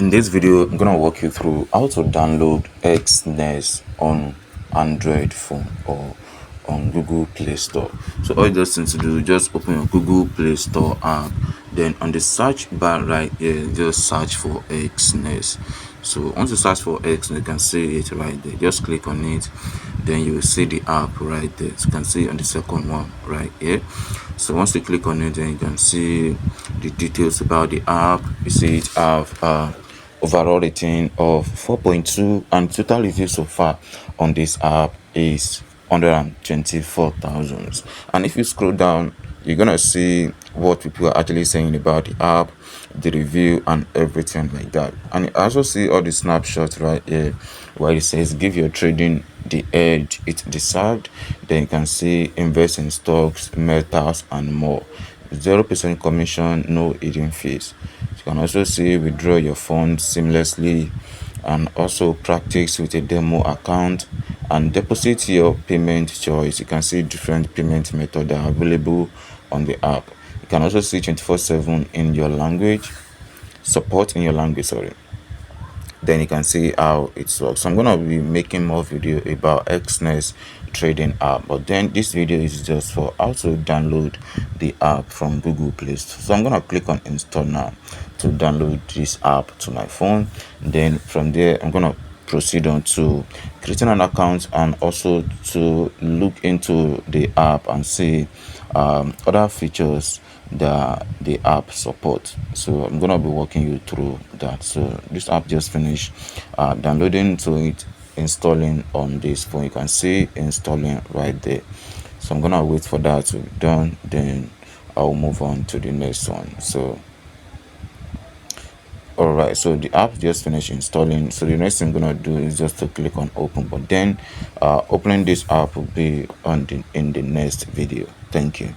In this video, I'm gonna walk you through how to download Exness on Android phone or on Google Play Store. So all you just need to do, just open your Google Play Store app, then on the search bar right here, just search for Exness. So once you search for Exness, you can see it right there. Just click on it, then you will see the app right there. So you can see on the second one right here. So once you click on it, then you can see the details about the app. You see it have overall rating of 4.2 and total reviews so far on this app is 124,000. And if you scroll down, you're gonna see what people are actually saying about the app, the review and everything like that. And you also see all the snapshots right here where it says give your trading the edge it deserved. Then you can see invest in stocks, metals and more. 0% commission, no hidden fees. You can also see withdraw your funds seamlessly and also practice with a demo account and deposit your payment choice. You can see different payment methods that are available on the app. You can also see 24/7 in your language, support in your language, sorry. Then you can see how it works. So I'm gonna be making more video about Exness trading app, but then this video is just for how to download the app from Google Play Store. So I'm gonna click on install now to download this app to my phone. Then from there I'm gonna proceed on to creating an account and also to look into the app and see other features that the app support. So I'm gonna be walking you through that. So this app just finished downloading, to it installing on this phone. You can see installing right there. So I'm gonna wait for that to be done, then I'll move on to the next one. So alright, so the app just finished installing. So the next thing I'm gonna do is just to click on open, but then opening this app will be on in the next video. Thank you.